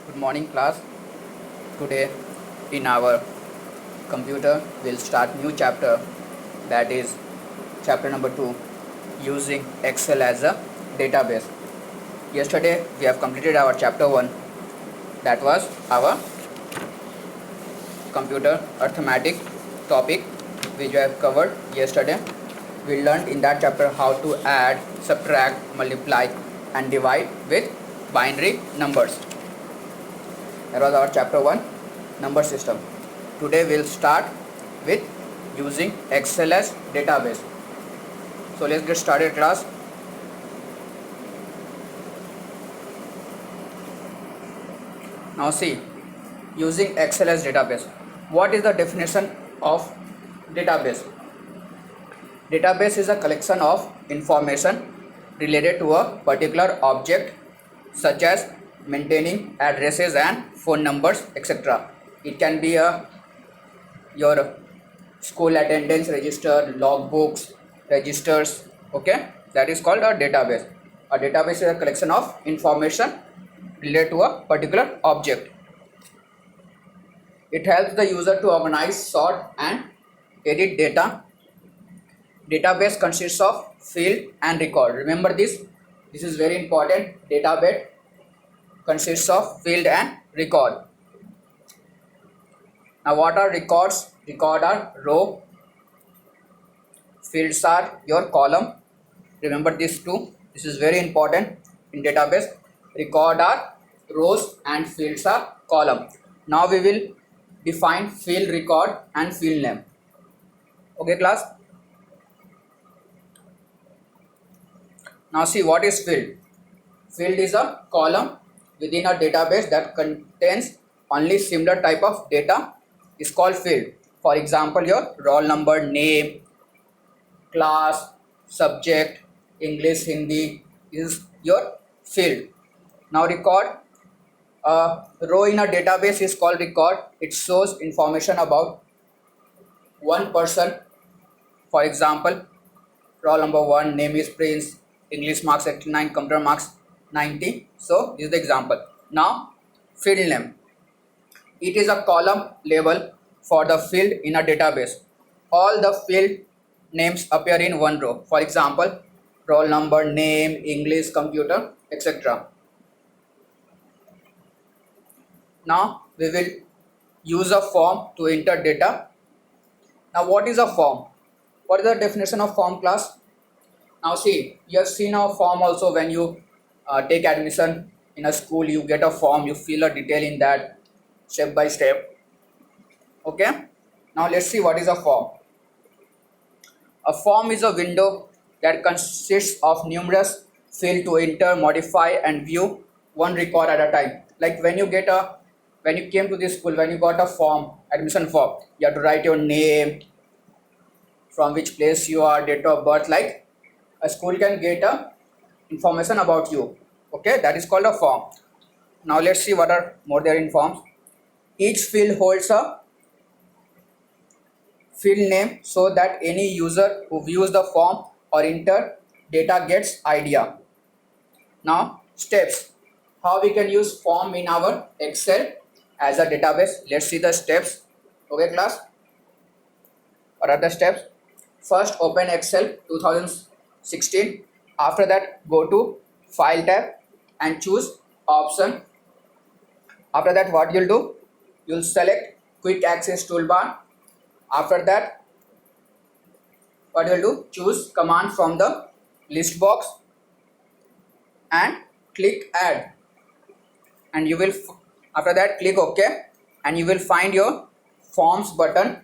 Good morning class. Today in our computer we'll start new chapter, that is chapter number 2, using Excel as a database. Yesterday we have completed our chapter 1, that was our computer arithmetic topic which we have covered yesterday. We learned in that chapter how to add, subtract, multiply and divide with binary numbers. That was our chapter 1, number system. Today we'll start with using Excel as database. So let's get started class. Now see, using Excel as database. What is the definition of database? Database is a collection of information related to a particular object, such as maintaining addresses and phone numbers, etc. It can be your school attendance register, logbooks, registers. Okay, that is called a database. A database is a collection of information related to a particular object. It helps the user to organize, sort and edit data. Database consists of field and record. Remember this is very important. Database consists of field and record. Now what are records? Record are row, fields are your column. Remember this too. This is very important in database. Record are rows and fields are column. Now we will define field, record and field name. Okay class. Now see, what is field? Field is a column within a database that contains only similar type of data is called field. For example, your roll number, name, class, subject, English, Hindi is your field. Now record. A row in a database is called record. It shows information about one person. For example, roll number 1, name is Prince, English marks 89, computer marks 90. So this is the example. Now field name. It is a column label for the field in a database. All the field names appear in one row. For example, roll number, name, English, computer, etc. Now we will use a form to enter data. Now what is a form? What is the definition of form class? Now see, you have seen a form also when you take admission in a school. You get a form, you fill a detail in that step by step. Okay, now let's see what is a form. A form is a window that consists of numerous fields to enter, modify and view one record at a time. Like when you came to this school, when you got a form, admission form, you have to write your name, from which place you are, date of birth. Like a school can get information about you. Okay, that is called a form. Now let's see what are more there in forms. Each field holds a field name so that any user who views the form or enter data gets idea. Now steps. How we can use form in our Excel as a database. Let's see the steps. Okay class. What are the steps? First, open Excel 2016. After that, go to File tab and choose Option. After that, what you'll do? You'll select Quick Access Toolbar. After that, what you'll do? Choose Command from the list box and click Add. And you will, after that, click OK, and you will find your Forms button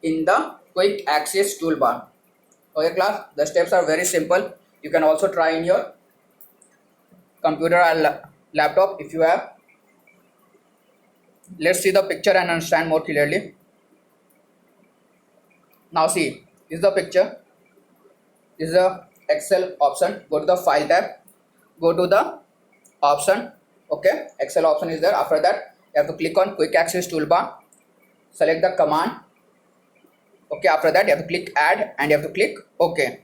in the Quick Access Toolbar. Okay class, the steps are very simple. You can also try in your computer or laptop if you have. Let's see the picture and understand more clearly. Now see, this is the picture. This is the Excel option. Go to the File tab. Go to the option. Okay, Excel option is there. After that, you have to click on Quick Access Toolbar. Select the command. Okay, after that you have to click Add and you have to click OK.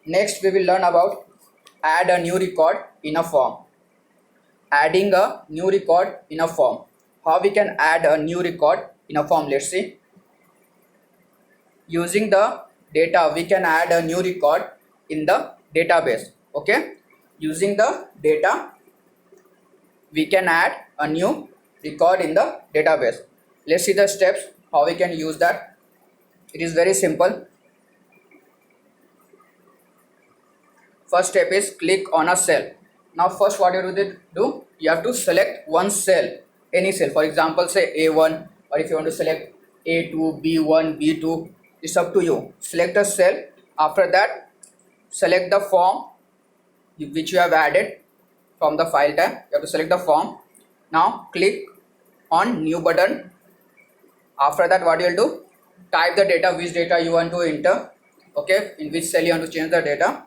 Next we will learn about add a new record in a form. adding a new record in a form. How we can add a new record in a form? Let's see. Using the data, we can add a new record in the database. Okay, using the data, we can add a new record in the database. Let's see the steps how we can use that. It is very simple. First step is click on a cell. Now first what you do, you have to select one cell, any cell. For example, say A1, or if you want to select A2, B1, B2, it's up to you. Select a cell. After that, select the form which you have added from the file tab. You have to select the form. Now click on new button. After that, what you will do, type the data, which data you want to enter. Okay, in which cell you want to change the data.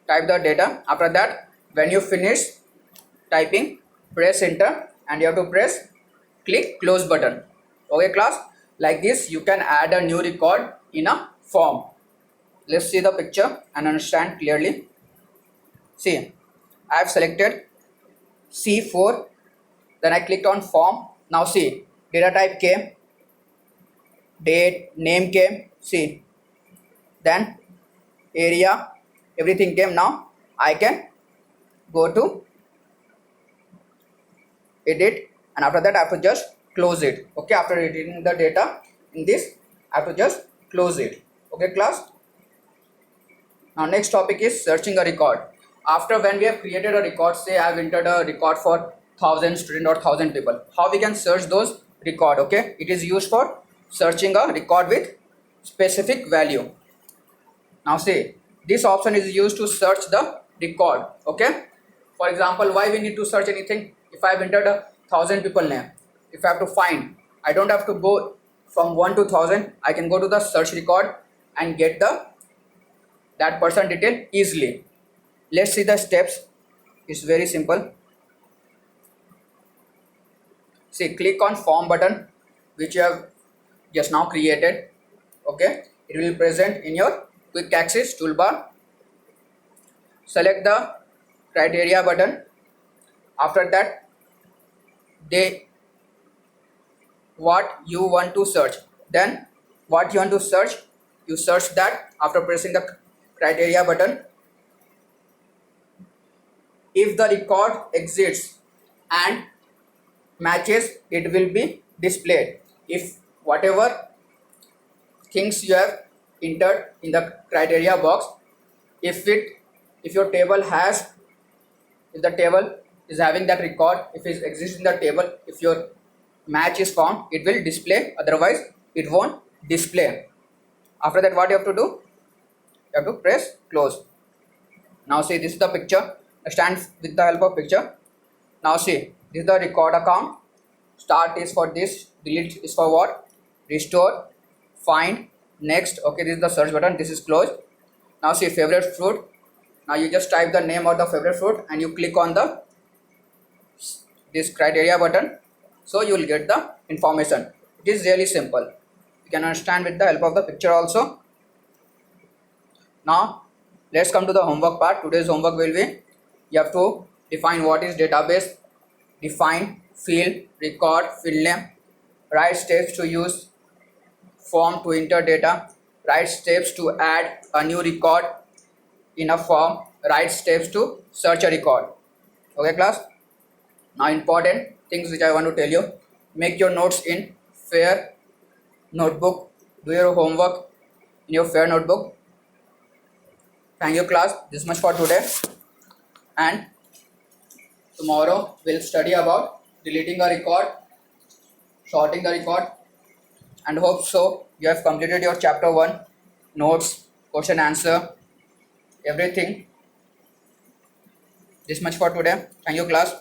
Type the data. After that, when you finish typing, press enter, and you have to press click close button. Okay class, like this you can add a new record in a form. Let's see the picture and understand clearly. See, I have selected C4, then I clicked on form. Now see, data type came, date, name came, see, then area, everything came. Now I can go to edit, and after that I have to just close it. Okay, after editing the data in this, I have to just close it. Okay class. Now next topic is searching a record. After when we have created a record, say I have entered a record for 1000 student or 1000 people, how we can search those record? Okay, it is used for searching a record with specific value. Now see, this option is used to search the record. Okay, for example, why we need to search anything? If I have entered a 1000 people name, if I have to find, I don't have to go from 1 to 1000. I can go to the search record and get that person detail easily. Let's see the steps. It's very simple. See, click on form button which you have just now created. Okay, it will be present in your quick access toolbar. Select the criteria button. After that, what you want to search, then what you want to search, you search that after pressing the criteria button. If the record exists and matches, it will be displayed. If whatever things you have entered in the criteria box, if your table has, if the table is having that record, if it exists in the table, if your match is found, it will display, otherwise it won't display. After that, what you have to do, you have to press close. Now see, this is the picture. Stand with the help of picture. Now see, this is the record account. Start is for this, delete is for what, restore, find, next. Okay, this is the search button, this is closed. Now see, favorite fruit. Now you just type the name of the favorite fruit and you click on this criteria button, so you will get the information. It is really simple. You can understand with the help of the picture also. Now let's come to the homework part. Today's homework will be, you have to define what is database, define field, record, field name, write steps to use form to enter data, write steps to add a new record in a form, write steps to search a record. Okay class. Now important things which I want to tell you: make your notes in fair notebook, do your homework in your fair notebook. Thank you class, this much for today, and tomorrow we'll study about deleting a record, sorting the record, and hope so you have completed your chapter 1 notes, question answer, everything. This much for today. Thank you class.